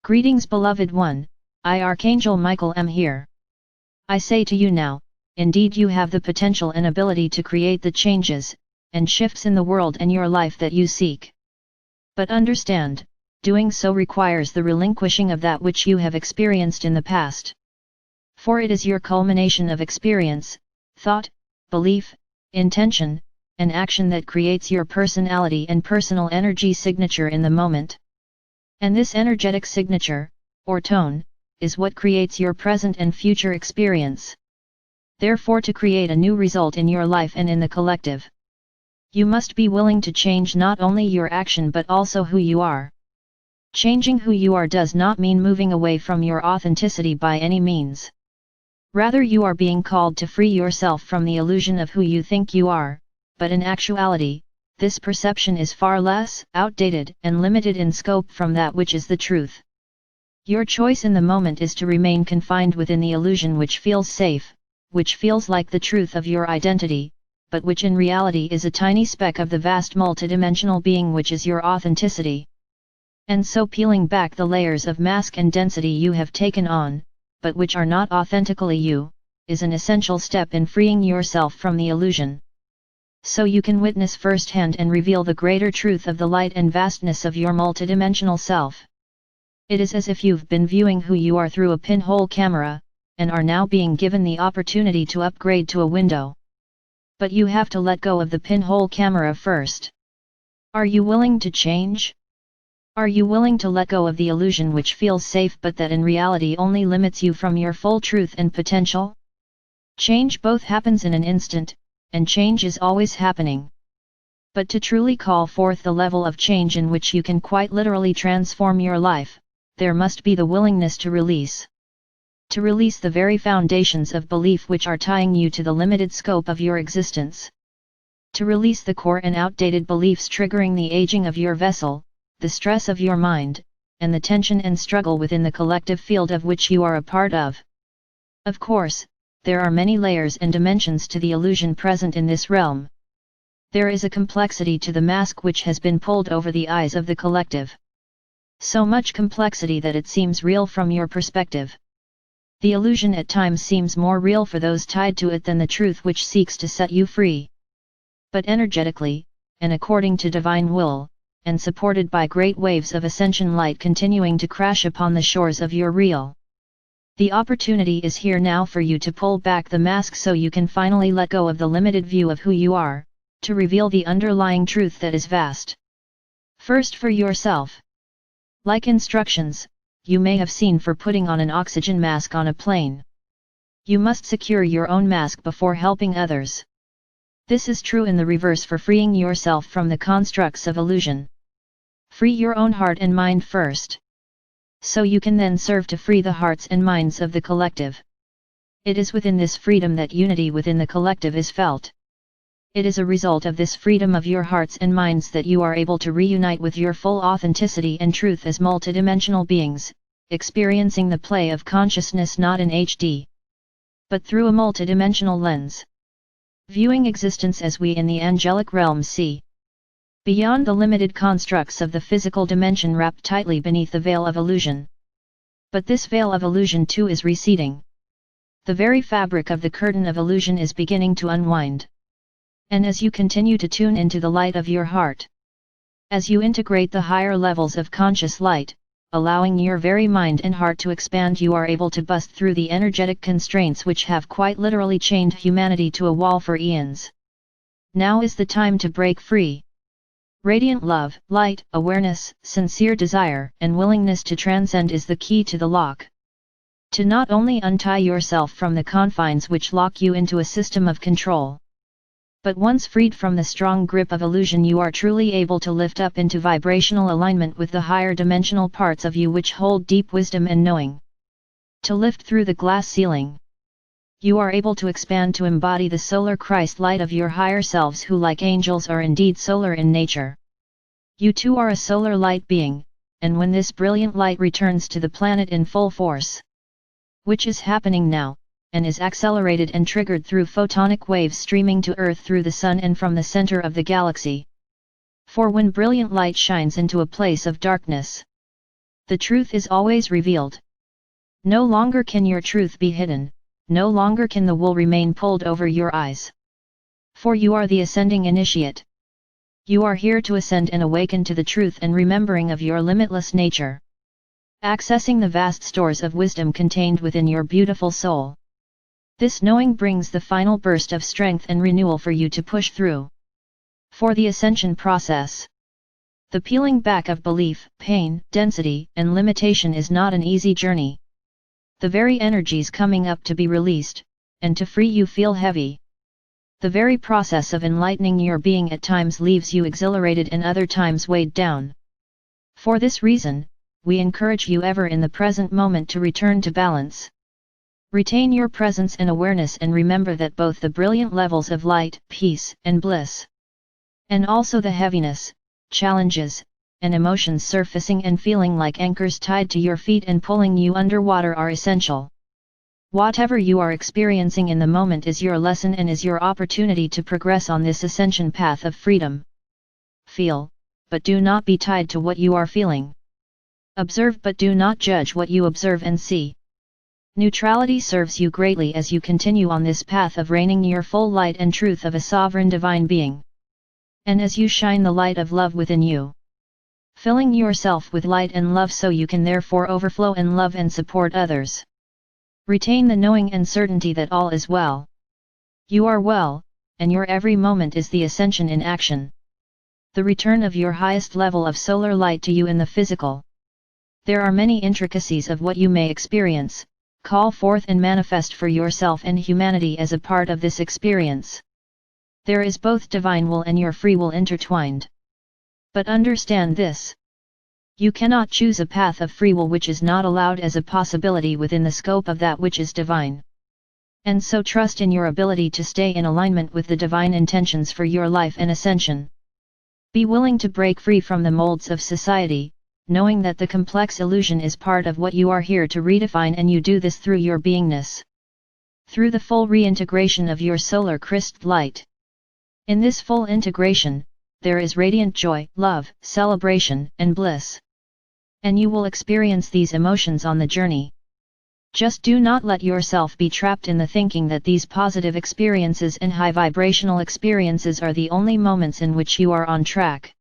Greetings beloved one, I Archangel Michael am here. I say to you now, indeed you have the potential and ability to create the changes, and shifts in the world and your life that you seek. But understand, doing so requires the relinquishing of that which you have experienced in the past. For it is your culmination of experience, thought, belief, intention, and action that creates your personality and personal energy signature in the moment. And this energetic signature, or tone, is what creates your present and future experience. Therefore, to create a new result in your life and in the collective, you must be willing to change not only your action but also who you are. Changing who you are does not mean moving away from your authenticity by any means. Rather, you are being called to free yourself from the illusion of who you think you are, but in actuality, this perception is far less outdated and limited in scope from that which is the truth. Your choice in the moment is to remain confined within the illusion which feels safe, which feels like the truth of your identity, but which in reality is a tiny speck of the vast multidimensional being which is your authenticity. And so peeling back the layers of mask and density you have taken on, but which are not authentically you, is an essential step in freeing yourself from the illusion. So you can witness firsthand and reveal the greater truth of the light and vastness of your multidimensional self. It is as if you've been viewing who you are through a pinhole camera, and are now being given the opportunity to upgrade to a window. But you have to let go of the pinhole camera first. Are you willing to change? Are you willing to let go of the illusion which feels safe but that in reality only limits you from your full truth and potential? Change both happens in an instant, and change is always happening. But to truly call forth the level of change in which you can quite literally transform your life, there must be the willingness to release. To release the very foundations of belief which are tying you to the limited scope of your existence. To release the core and outdated beliefs triggering the aging of your vessel, the stress of your mind, and the tension and struggle within the collective field of which you are a part of. Of course, there are many layers and dimensions to the illusion present in this realm. There is a complexity to the mask which has been pulled over the eyes of the collective. So much complexity that it seems real from your perspective. The illusion at times seems more real for those tied to it than the truth which seeks to set you free. But energetically, and according to divine will, and supported by great waves of ascension light continuing to crash upon the shores of your real, the opportunity is here now for you to pull back the mask so you can finally let go of the limited view of who you are, to reveal the underlying truth that is vast. First for yourself. Like instructions, you may have seen for putting on an oxygen mask on a plane. You must secure your own mask before helping others. This is true in the reverse for freeing yourself from the constructs of illusion. Free your own heart and mind first. So you can then serve to free the hearts and minds of the collective. It is within this freedom that unity within the collective is felt. It is a result of this freedom of your hearts and minds that you are able to reunite with your full authenticity and truth as multidimensional beings, experiencing the play of consciousness not in HD, but through a multidimensional lens. Viewing existence as we in the angelic realm see. Beyond the limited constructs of the physical dimension wrapped tightly beneath the veil of illusion. But this veil of illusion too is receding. The very fabric of the curtain of illusion is beginning to unwind. And as you continue to tune into the light of your heart, as you integrate the higher levels of conscious light, allowing your very mind and heart to expand, you are able to bust through the energetic constraints which have quite literally chained humanity to a wall for eons. Now is the time to break free. Radiant love, light, awareness, sincere desire, and willingness to transcend is the key to the lock. To not only untie yourself from the confines which lock you into a system of control, but once freed from the strong grip of illusion, you are truly able to lift up into vibrational alignment with the higher dimensional parts of you which hold deep wisdom and knowing. To lift through the glass ceiling, you are able to expand to embody the solar Christ light of your higher selves who, like angels, are indeed solar in nature. You too are a solar light being, and when this brilliant light returns to the planet in full force, which is happening now, and is accelerated and triggered through photonic waves streaming to Earth through the Sun and from the center of the galaxy. For when brilliant light shines into a place of darkness, The truth is always revealed. No longer can your truth be hidden, no longer can the wool remain pulled over your eyes. For you are the ascending initiate. You are here to ascend and awaken to the truth and remembering of your limitless nature. Accessing the vast stores of wisdom contained within your beautiful soul. This knowing brings the final burst of strength and renewal for you to push through. For the ascension process. The peeling back of belief, pain, density, and limitation is not an easy journey. The very energies coming up to be released, and to free you feel heavy. The very process of enlightening your being at times leaves you exhilarated and other times weighed down. For this reason, we encourage you ever in the present moment to return to balance. Retain your presence and awareness and remember that both the brilliant levels of light, peace, and bliss, and also the heaviness, challenges, and emotions surfacing and feeling like anchors tied to your feet and pulling you underwater are essential. Whatever you are experiencing in the moment is your lesson and is your opportunity to progress on this ascension path of freedom. Feel, but do not be tied to what you are feeling. Observe but do not judge what you observe and see. Neutrality serves you greatly as you continue on this path of reigning your full light and truth of a sovereign divine being. And as you shine the light of love within you, filling yourself with light and love so you can therefore overflow and love and support others. Retain the knowing and certainty that all is well. You are well, and your every moment is the ascension in action. The return of your highest level of solar light to you in the physical. There are many intricacies of what you may experience, call forth and manifest for yourself and humanity as a part of this experience. There is both divine will and your free will intertwined. But understand this. You cannot choose a path of free will which is not allowed as a possibility within the scope of that which is divine. And so trust in your ability to stay in alignment with the divine intentions for your life and ascension. Be willing to break free from the molds of society, knowing that the complex illusion is part of what you are here to redefine, and you do this through your beingness. Through the full reintegration of your solar crystal light. In this full integration, there is radiant joy, love, celebration, and bliss. And you will experience these emotions on the journey. Just do not let yourself be trapped in the thinking that these positive experiences and high vibrational experiences are the only moments in which you are on track.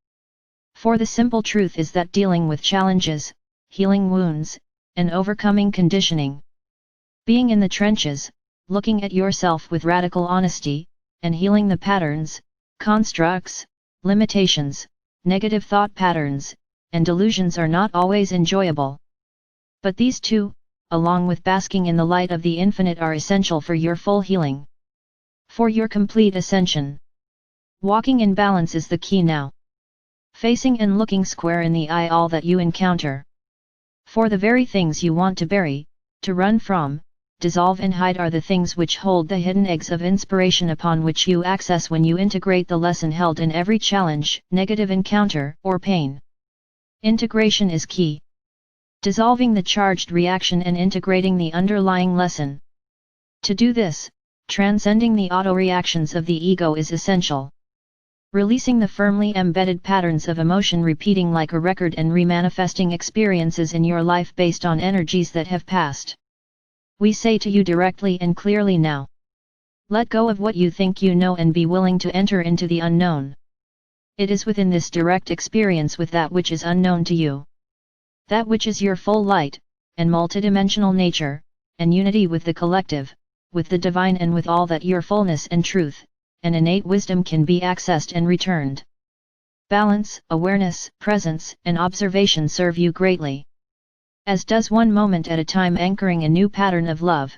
For the simple truth is that dealing with challenges, healing wounds, and overcoming conditioning. Being in the trenches, looking at yourself with radical honesty, and healing the patterns, constructs, limitations, negative thought patterns, and delusions are not always enjoyable. But these two, along with basking in the light of the infinite, are essential for your full healing. For your complete ascension. Walking in balance is the key now. Facing and looking square in the eye all that you encounter. For the very things you want to bury, to run from, dissolve and hide are the things which hold the hidden eggs of inspiration upon which you access when you integrate the lesson held in every challenge, negative encounter, or pain. Integration is key. Dissolving the charged reaction and integrating the underlying lesson. To do this, transcending the auto-reactions of the ego is essential. Releasing the firmly embedded patterns of emotion repeating like a record and remanifesting experiences in your life based on energies that have passed. We say to you directly and clearly now. Let go of what you think you know and be willing to enter into the unknown. It is within this direct experience with that which is unknown to you. That which is your full light, and multidimensional nature, and unity with the collective, with the divine and with all that your fullness and truth, and innate wisdom can be accessed and returned. Balance, awareness, presence, and observation serve you greatly. As does one moment at a time anchoring a new pattern of love.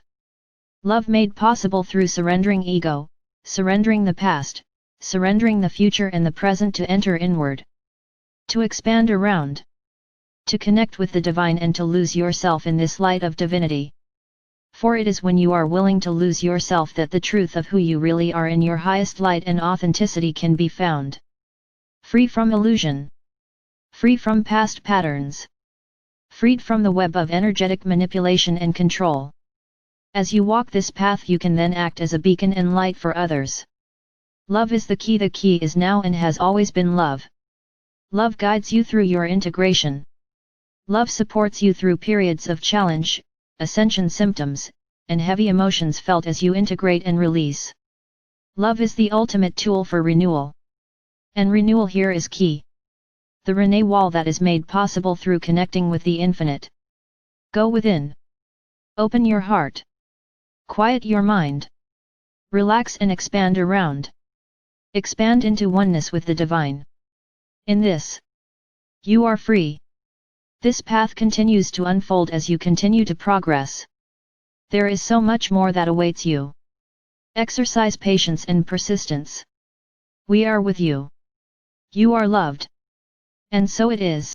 Love made possible through surrendering ego, surrendering the past, surrendering the future and the present to enter inward. To expand around. To connect with the divine and to lose yourself in this light of divinity. For it is when you are willing to lose yourself that the truth of who you really are in your highest light and authenticity can be found. Free from illusion. Free from past patterns. Freed from the web of energetic manipulation and control. As you walk this path you can then act as a beacon and light for others. Love is the key. The key is now and has always been love. Love guides you through your integration. Love supports you through periods of challenge, ascension symptoms, and heavy emotions felt as you integrate and release. Love is the ultimate tool for renewal. And renewal here is key. The Renee wall that is made possible through connecting with the infinite. Go within. Open your heart. Quiet your mind. Relax and expand around. Expand into oneness with the divine. In this, you are free. This path continues to unfold as you continue to progress. There is so much more that awaits you. Exercise patience and persistence. We are with you. You are loved. And so it is.